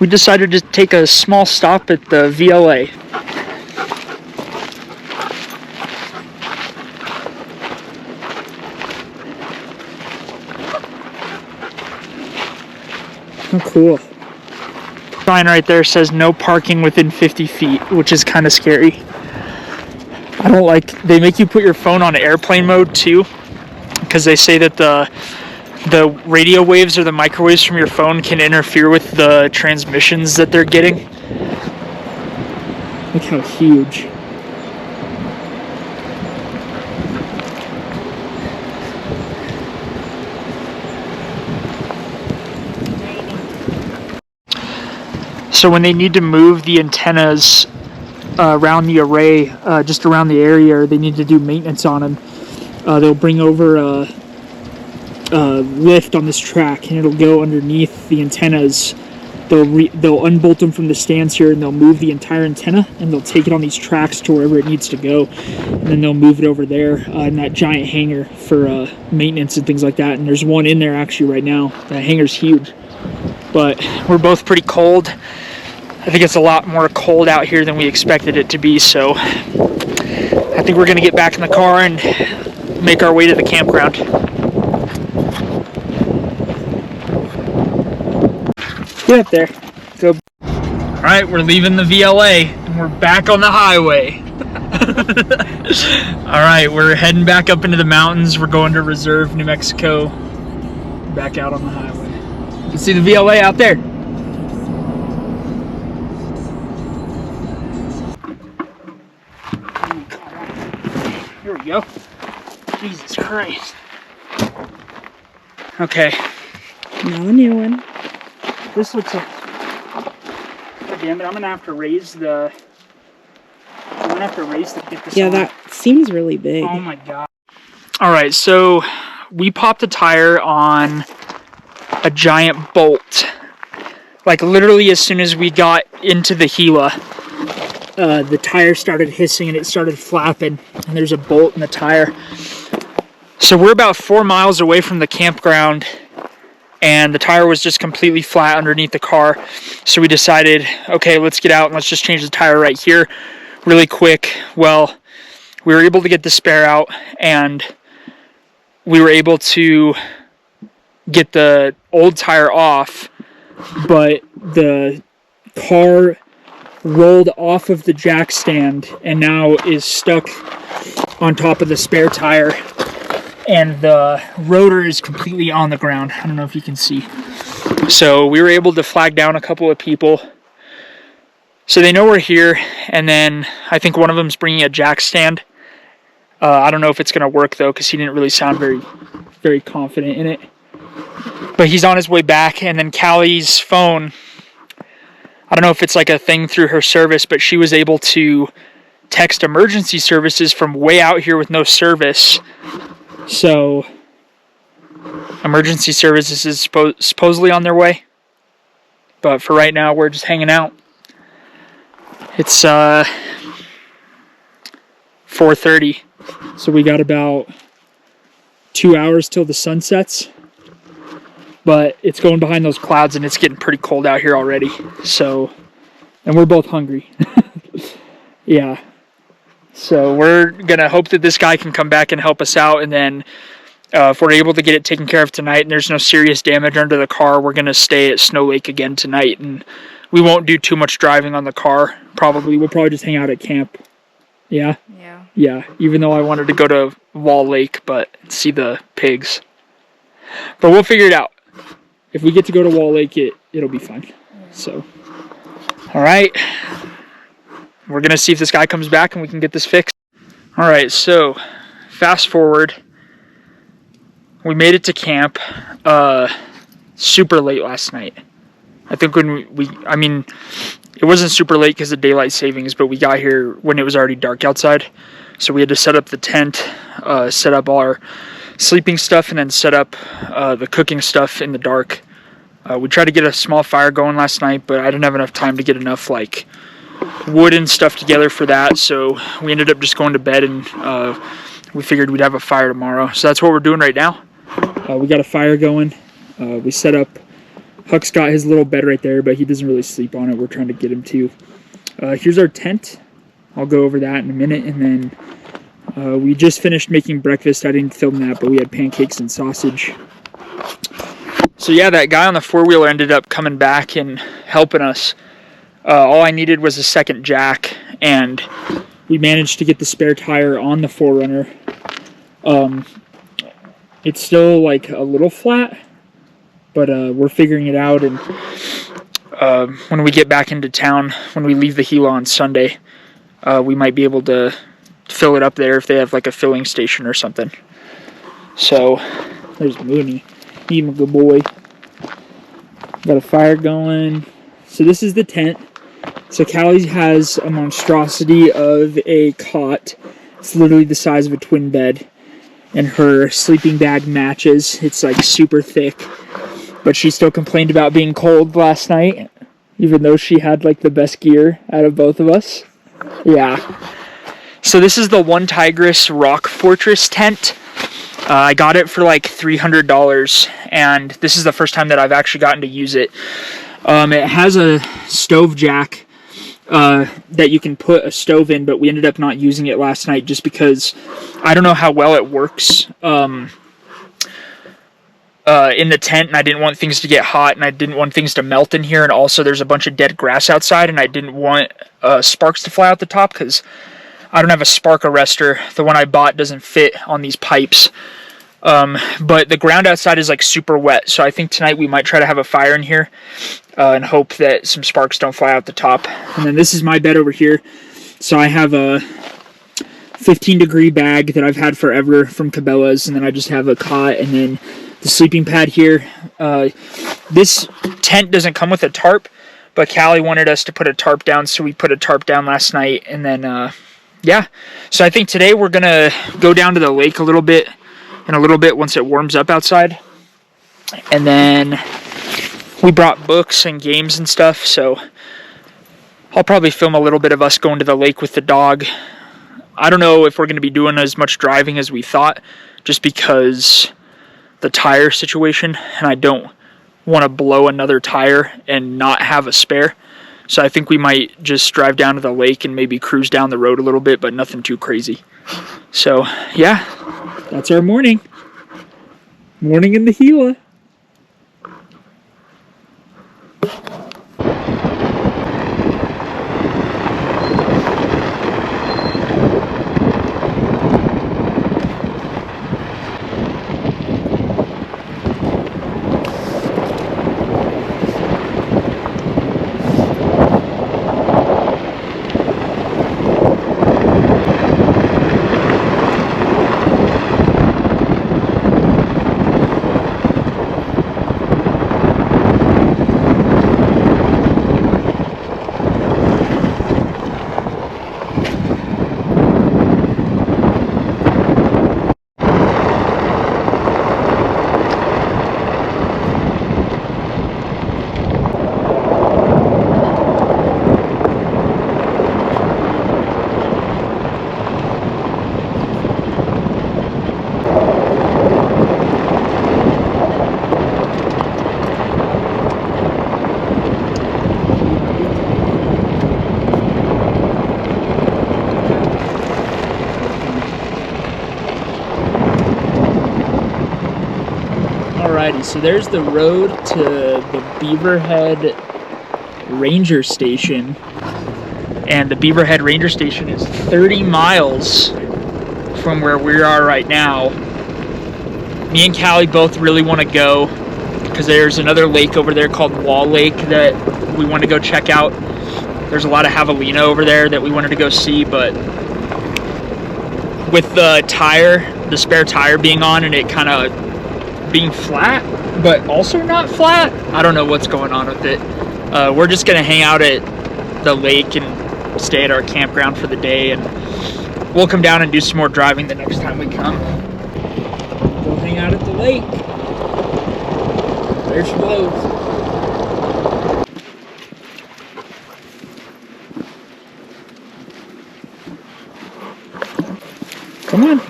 we decided to take a small stop at the VLA. Oh, cool. Sign right there says no parking within 50 feet, which is kind of scary. I don't like, they make you put your phone on airplane mode too, because they say that the radio waves or the microwaves from your phone can interfere with the transmissions that they're getting. Look how huge. So when they need to move the antennas around the array, just around the area, or they need to do maintenance on them, they'll bring over a lift on this track, and it'll go underneath the antennas. They'll unbolt them from the stands here, and they'll move the entire antenna, and they'll take it on these tracks to wherever it needs to go, and then they'll move it over there in that giant hangar for maintenance and things like that. And there's one in there actually right now. That hangar's huge, but we're both pretty cold. I think it's a lot more cold out here than we expected it to be, so I think we're going to get back in the car and make our way to the campground. Get up there. Go. All right, we're leaving the VLA and we're back on the highway. All right, we're heading back up into the mountains. We're going to Reserve, New Mexico. Back out on the highway. You can see the VLA out there. Here we go. Jesus Christ. Okay. Now a new one. This looks like... God damn it, I'm gonna have to raise the... to get this Yeah, on. that seems really big. Oh my god. Alright, so we popped a tire on a giant bolt. Like literally as soon as we got into the Gila, the tire started hissing and it started flapping, and there's a bolt in the tire. So we're about 4 miles away from the campground, and the tire was just completely flat underneath the car. So we decided, okay, let's get out and let's just change the tire right here really quick. Well, we were able to get the spare out, and we were able to get the old tire off, but the car rolled off of the jack stand and now is stuck on top of the spare tire, and the rotor is completely on the ground. I don't know if you can see. So we were able to flag down a couple of people, so they know we're here. And then I think one of them's bringing a jack stand. I don't know if it's gonna work though, because he didn't really sound very confident in it, but he's on his way back. And then Callie's phone, I don't know if it's like a thing through her service, but she was able to text emergency services from way out here with no service. So emergency services is supposedly on their way, but for right now we're just hanging out. It's 4:30, so we got about 2 hours till the sun sets, but it's going behind those clouds and it's getting pretty cold out here already. So, and we're both hungry. Yeah. So we're gonna hope that this guy can come back and help us out, and then if we're able to get it taken care of tonight and there's no serious damage under the car, we're gonna stay at Snow Lake again tonight, and we won't do too much driving on the car. We'll probably just hang out at camp. Yeah? Yeah, even though I wanted to go to Wall Lake, but see the pigs. But we'll figure it out. If we get to go to Wall Lake, it'll be fun. So, all right. We're going to see if this guy comes back and we can get this fixed. All right, so fast forward. We made it to camp super late last night. I think when I mean, it wasn't super late because of daylight savings, but we got here when it was already dark outside. So we had to set up the tent, set up all our sleeping stuff, and then set up the cooking stuff in the dark. We tried to get a small fire going last night, but I didn't have enough time to get enough like wood and stuff together for that. So we ended up just going to bed, and we figured we'd have a fire tomorrow. So that's what we're doing right now. We got a fire going. We set up Huck's got his little bed right there, but he doesn't really sleep on it. We're trying to get him to. Here's our tent. I'll go over that in a minute. And then we just finished making breakfast. I didn't film that, but we had pancakes and sausage. So yeah, that guy on the four-wheeler ended up coming back and helping us. All I needed was a second jack, and we managed to get the spare tire on the 4Runner. It's still like a little flat, but we're figuring it out. And when we get back into town, when we leave the Gila on Sunday, we might be able to fill it up there if they have like a filling station or something. So there's Mooney. He's a good boy. Got a fire going. So this is the tent. So Callie has a monstrosity of a cot. It's literally the size of a twin bed. And her sleeping bag matches. It's like super thick. But she still complained about being cold last night, even though she had like the best gear out of both of us. Yeah. So this is the One Tigress Rock Fortress tent. I got it for like $300, and this is the first time that I've actually gotten to use it. It has a stove jack that you can put a stove in, but we ended up not using it last night just because I don't know how well it works in the tent, and I didn't want things to get hot, and I didn't want things to melt in here, and also there's a bunch of dead grass outside, and I didn't want sparks to fly out the top because I don't have a spark arrestor. The one I bought doesn't fit on these pipes. But the ground outside is like super wet, so I think tonight we might try to have a fire in here and hope that some sparks don't fly out the top. And then this is my bed over here. So I have a 15-degree bag that I've had forever from Cabela's, and then I just have a cot and then the sleeping pad here. This tent doesn't come with a tarp, but Callie wanted us to put a tarp down, so we put a tarp down last night. And then yeah, so I think today we're gonna go down to the lake a little bit once it warms up outside. And then we brought books and games and stuff, so I'll probably film a little bit of us going to the lake with the dog. I don't know if we're gonna be doing as much driving as we thought, just because the tire situation, and I don't want to blow another tire and not have a spare. So I think we might just drive down to the lake and maybe cruise down the road a little bit, but nothing too crazy. So, yeah, that's our morning. Morning in the Gila. Alrighty, so there's the road to the Beaverhead Ranger Station. And the Beaverhead Ranger Station is 30 miles from where we are right now. Me and Callie both really want to go because there's another lake over there called Wall Lake that we want to go check out. There's a lot of javelina over there that we wanted to go see, but with the tire, the spare tire being on and it kind of being flat, but also not flat, I don't know what's going on with it. We're just going to hang out at the lake and stay at our campground for the day, and we'll come down and do some more driving the next time we come. Go hang out at the lake. There she goes. Come on.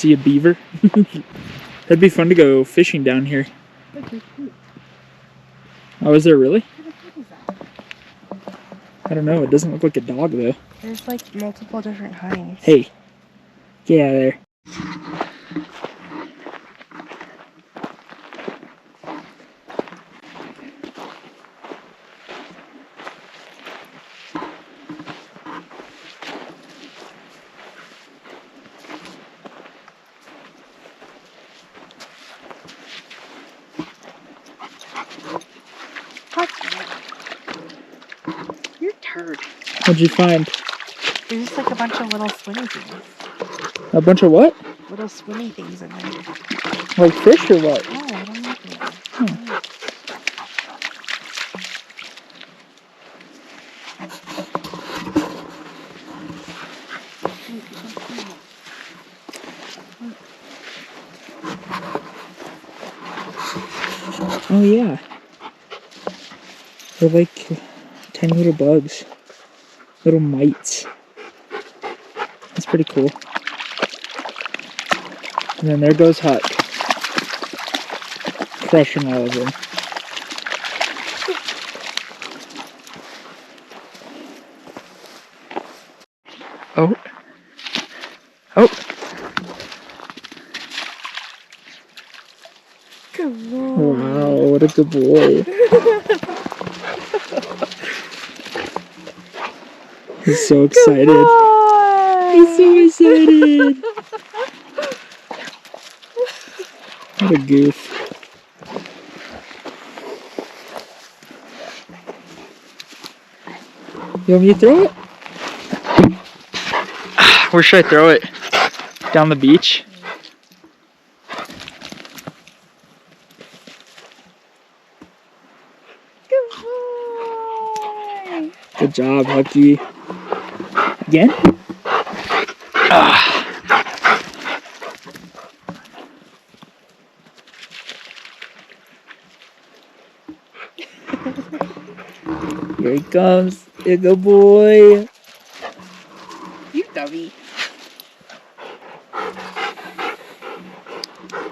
see a beaver. That'd be fun to go fishing down here. Oh, is there really? I don't know. It doesn't look like a dog, though. There's like multiple different kinds. Hey, get out of there. You're a turd. What'd you find? There's just like a bunch of little swimmy things. A bunch of what? Little swimmy things in there. Like fish or what? Oh, I don't know. Oh yeah. They're like tiny little bugs. Little mites. That's pretty cool. And then there goes Huck. Crushing all of them. Oh. Oh. Good boy. Wow, what a good boy. He's so excited. He's so excited. What a goof. You want me to throw it? Where should I throw it? Down the beach? Good boy. Good job, Hucky. Again? Here he comes. Here go boy. You dummy.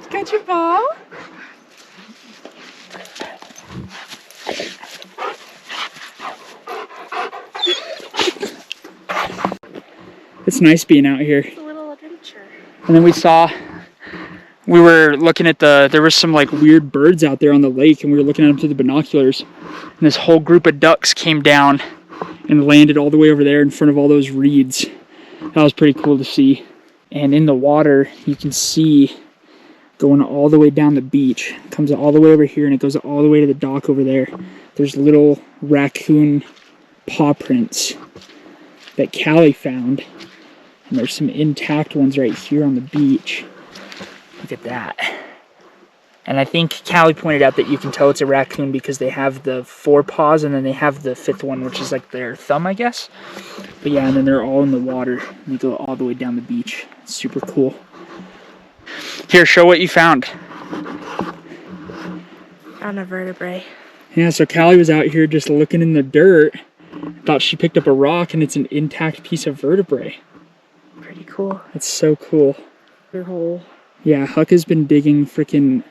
Got your ball? It's nice being out here. It's a little adventure. And then we were looking at there was some like weird birds out there on the lake, and we were looking at them through the binoculars. And this whole group of ducks came down and landed all the way over there in front of all those reeds. That was pretty cool to see. And in the water, you can see going all the way down the beach. It comes all the way over here and it goes all the way to the dock over there. There's little raccoon paw prints that Callie found. And there's some intact ones right here on the beach. Look at that. And I think Callie pointed out that you can tell it's a raccoon because they have the 4 paws and then they have the 5th one, which is like their thumb, I guess. But yeah, and then they're all in the water. And they go all the way down the beach. It's super cool. Here, show what you found. On a vertebrae. Yeah, so Callie was out here just looking in the dirt. Thought she picked up a rock and it's an intact piece of vertebrae. Pretty cool. It's so cool. Your hole. Yeah, Huck has been digging freaking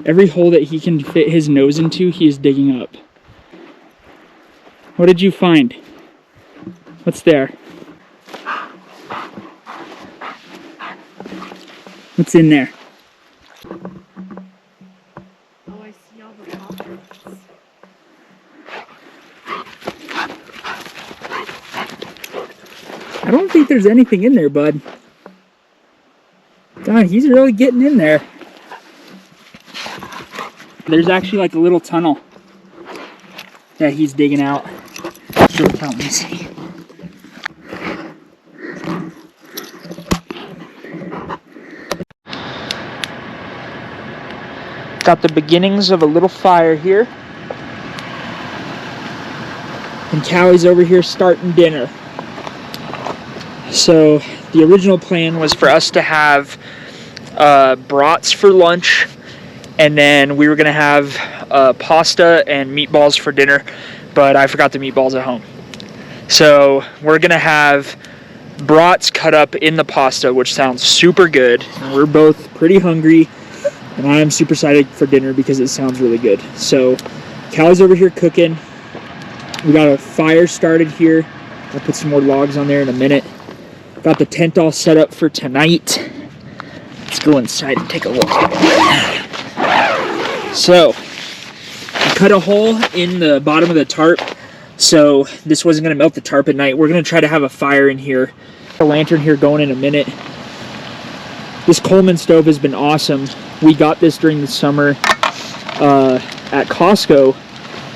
every hole that he can fit his nose into, he is digging up. What did you find? What's there? What's in there? Oh, I see all the pockets. I don't think there's anything in there, bud. God, he's really getting in there. There's actually like a little tunnel that he's digging out. So let me see. Got the beginnings of a little fire here. And Callie's over here starting dinner. So the original plan was for us to have brats for lunch, and then we were gonna have pasta and meatballs for dinner, but I forgot the meatballs at home. So we're gonna have brats cut up in the pasta, which sounds super good. And we're both pretty hungry, and I'm super excited for dinner because it sounds really good. So Callie's over here cooking. We got a fire started here. I'll put some more logs on there in a minute. Got the tent all set up for tonight. Let's go inside and take a look. So I cut a hole in the bottom of the tarp, so this wasn't going to melt the tarp at night. We're going to try to have a fire in here. A lantern here going in a minute. This Coleman stove has been awesome. We got this during the summer at Costco,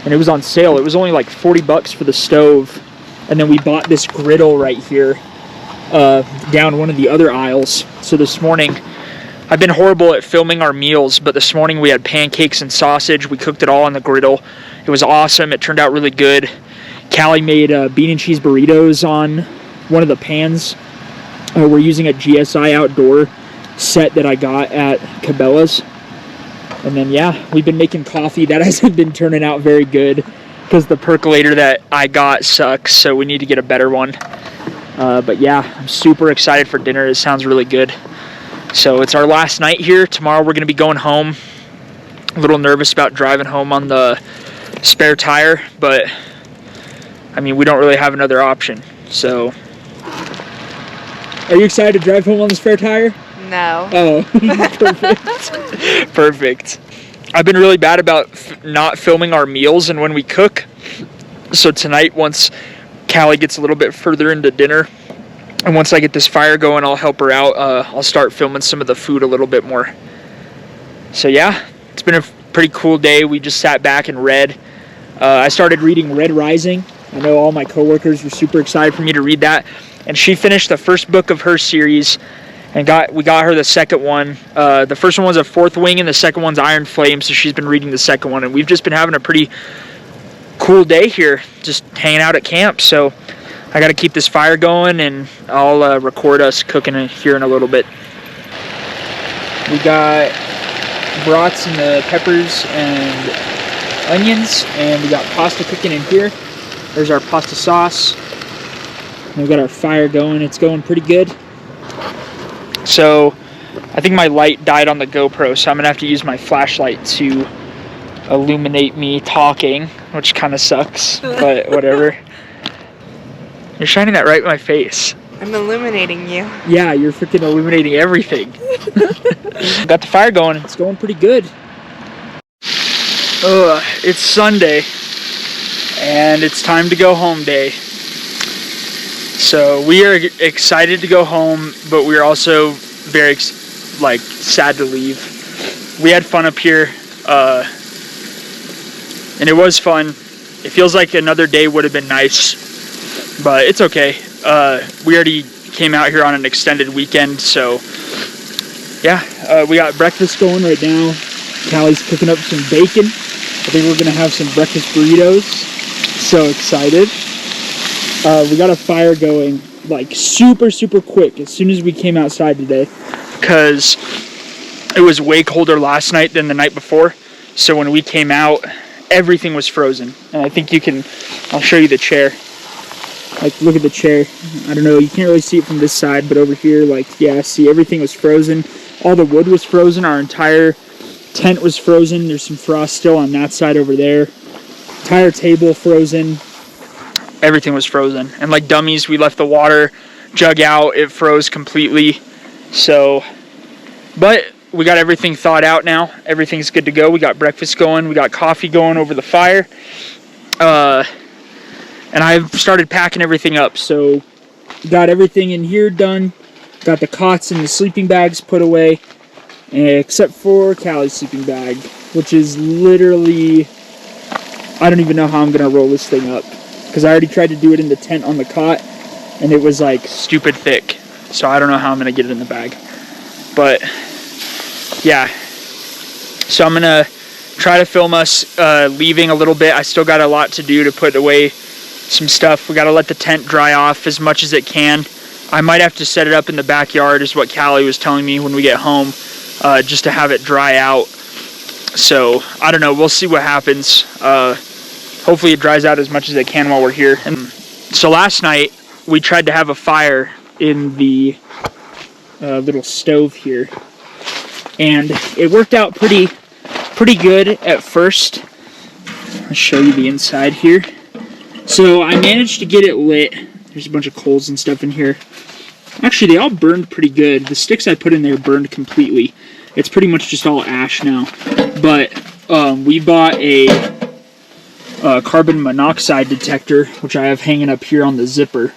and it was on sale. It was only like 40 bucks for the stove, and then we bought this griddle right here down one of the other aisles. So this morning, I've been horrible at filming our meals, but this morning we had pancakes and sausage. We cooked it all on the griddle. It was awesome. It turned out really good. Callie made bean and cheese burritos on one of the pans. We're using a GSI outdoor set that I got at Cabela's. And then, yeah, we've been making coffee. That hasn't been turning out very good because the percolator that I got sucks, so we need to get a better one. But yeah, I'm super excited for dinner. It sounds really good. So it's our last night here. Tomorrow we're going to be going home. A little nervous about driving home on the spare tire, but I mean, we don't really have another option. So, are you excited to drive home on the spare tire? No. Oh, perfect. Perfect. I've been really bad about not filming our meals and when we cook. So tonight, once Callie gets a little bit further into dinner, and once I get this fire going, I'll help her out. I'll start filming some of the food a little bit more. So yeah, it's been a pretty cool day. We just sat back and read. I started reading Red Rising. I know all my coworkers were super excited for me to read that. And she finished the first book of her series, and we got her the second one. The first one was A Fourth Wing, and the second one's Iron Flame, so she's been reading the second one. And we've just been having a pretty cool day here, just hanging out at camp. So I got to keep this fire going, and I'll record us cooking here in a little bit. We got brats and the peppers and onions, and we got pasta cooking in here. There's our pasta sauce. And we got our fire going. It's going pretty good. So I think my light died on the GoPro, so I'm gonna have to use my flashlight to illuminate me talking, which kind of sucks, but whatever. You're shining that right in my face. I'm illuminating you. Yeah, you're freaking illuminating everything. Got the fire going. It's going pretty good. It's Sunday, and it's time to go home day. So we are excited to go home, but we're also very sad to leave. We had fun up here, and it was fun. It feels like another day would have been nice, but it's okay. We already came out here on an extended weekend, so yeah, we got breakfast going right now. Callie's cooking up some bacon. I think we're gonna have some breakfast burritos. So excited. We got a fire going like super quick as soon as we came outside today, because it was way colder last night than the night before. So when we came out, everything was frozen. And I think I'll show you the chair. Like, look at the chair. I don't know, you can't really see it from this side, but over here, like, yeah, see, everything was frozen. All the wood was frozen. Our entire tent was frozen. There's some frost still on that side over there. Entire table frozen. Everything was frozen. And like dummies, we left the water jug out. It froze completely. So, but we got everything thawed out now. Everything's good to go. We got breakfast going. We got coffee going over the fire. And I've started packing everything up. So, got everything in here done. Got the cots and the sleeping bags put away. Except for Callie's sleeping bag, which is literally, I don't even know how I'm going to roll this thing up. Because I already tried to do it in the tent on the cot, and it was like stupid thick. So I don't know how I'm going to get it in the bag. But yeah, so I'm going to try to film us leaving a little bit. I still got a lot to do to put away some stuff. We got to let the tent dry off as much as it can. I might have to set it up in the backyard, is what Callie was telling me when we get home, just to have it dry out. So I don't know, we'll see what happens. Hopefully it dries out as much as it can while we're here. And so last night we tried to have a fire in the little stove here. And it worked out pretty good at first. I'll show you the inside here. So I managed to get it lit. There's a bunch of coals and stuff in here. Actually, they all burned pretty good. The sticks I put in there burned completely. It's pretty much just all ash now. But we bought a carbon monoxide detector, which I have hanging up here on the zipper.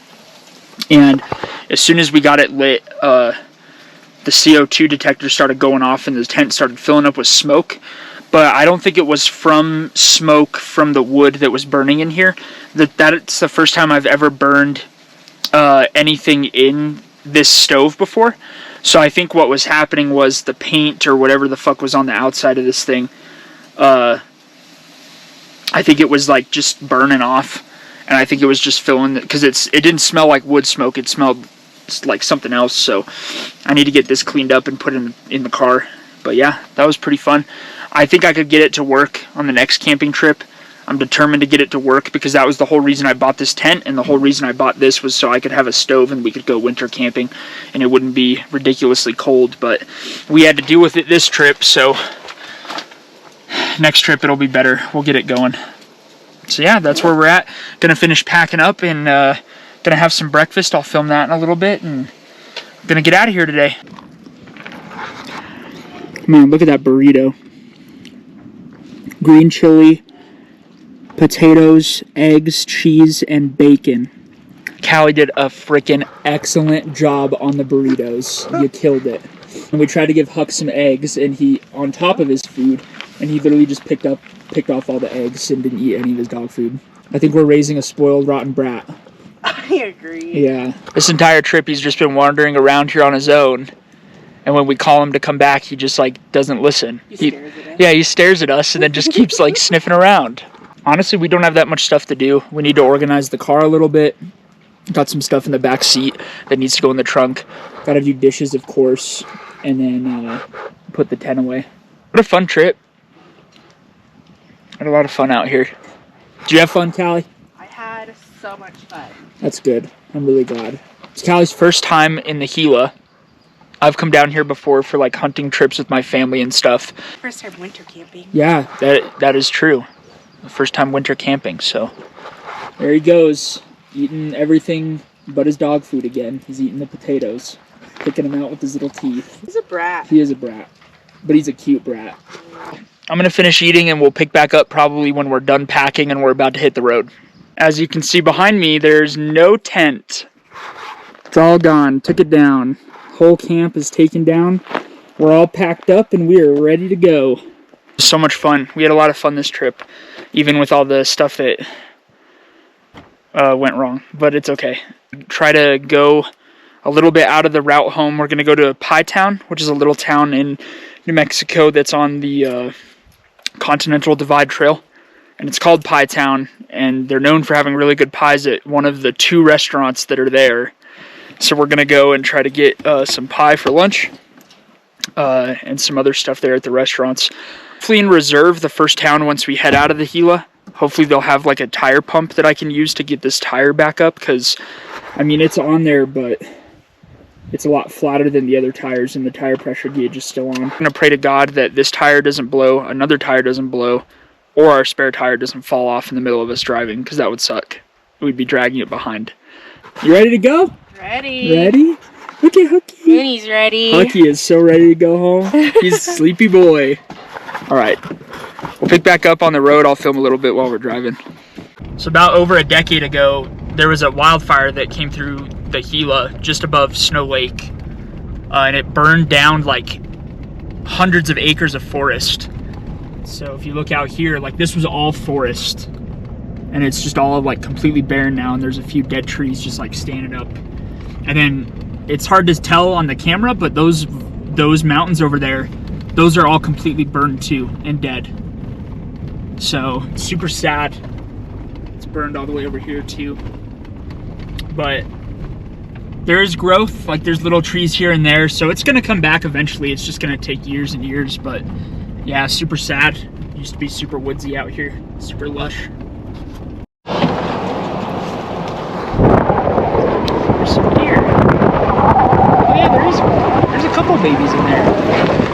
And as soon as we got it lit, the CO2 detector started going off and the tent started filling up with smoke. But I don't think it was from smoke from the wood that was burning in here. That's the first time I've ever burned anything in this stove before. So I think what was happening was the paint or whatever the fuck was on the outside of this thing. I think it was like just burning off, and I think it was just filling because it didn't smell like wood smoke. It smelled like something else. So I need to get this cleaned up and put in the car. But yeah, that was pretty fun. I think I could get it to work on the next camping trip. I'm determined to get it to work because that was the whole reason I bought this tent, and the whole reason I bought this was so I could have a stove and we could go winter camping and it wouldn't be ridiculously cold. But we had to deal with it this trip, so next trip it'll be better. We'll get it going. So yeah, that's where we're at. Gonna finish packing up and gonna have some breakfast. I'll film that in a little bit and gonna get out of here today. Man, look at that burrito. Green chili, potatoes, eggs, cheese, and bacon. Callie did a freaking excellent job on the burritos. You killed it. And we tried to give Huck some eggs, and he, on top of his food, and he literally just picked off all the eggs and didn't eat any of his dog food. I think we're raising a spoiled, rotten brat. I agree. Yeah. This entire trip, he's just been wandering around here on his own. And when we call him to come back, he just, like, doesn't listen. He stares at us. Yeah, he stares at us and then just keeps, like, sniffing around. Honestly, we don't have that much stuff to do. We need to organize the car a little bit. Got some stuff in the back seat that needs to go in the trunk. Got to do dishes, of course. And then put the tent away. What a fun trip. Had a lot of fun out here. Did you have fun, Callie? I had so much fun. That's good. I'm really glad. It's Callie's first time in the Gila. I've come down here before for like hunting trips with my family and stuff. First time winter camping. Yeah, that is true. The first time winter camping, so. There he goes, eating everything but his dog food again. He's eating the potatoes, picking them out with his little teeth. He's a brat. He is a brat, but he's a cute brat. I'm gonna finish eating and we'll pick back up probably when we're done packing and we're about to hit the road. As you can see behind me, there's no tent. It's all gone, took it down. Whole camp is taken down. We're all packed up and we are ready to go. So much fun. We had a lot of fun this trip, even with all the stuff that went wrong, but it's okay. Try to go a little bit out of the route home. We're gonna go to Pie Town, which is a little town in New Mexico that's on the Continental Divide Trail, and it's called Pie Town, and they're known for having really good pies at one of the 2 restaurants that are there. So we're gonna go and try to get some pie for lunch and some other stuff there at the restaurants. Hopefully in reserve, the first town once we head out of the Gila, hopefully they'll have like a tire pump that I can use to get this tire back up, because I mean it's on there, but it's a lot flatter than the other tires and the tire pressure gauge is still on. I'm gonna pray to God that this tire doesn't blow, another tire doesn't blow, or our spare tire doesn't fall off in the middle of us driving, because that would suck. We'd be dragging it behind. You ready to go? Ready. Ready? Look at Hooky. And he's ready. Hooky is so ready to go home. He's a sleepy boy. All right, we'll pick back up on the road. I'll film a little bit while we're driving. So about over a decade ago, there was a wildfire that came through the Gila just above Snow Lake, and it burned down like hundreds of acres of forest. So if you look out here, like this was all forest, and it's just all like completely barren now, and there's a few dead trees just like standing up. And then it's hard to tell on the camera, but those mountains over there, those are all completely burned too and dead. So it's super sad. It's burned all the way over here too. But there's growth, like there's little trees here and there, so it's gonna come back eventually. It's just gonna take years and years, but yeah, super sad. It used to be super woodsy out here, super lush. There's some deer. babies in there.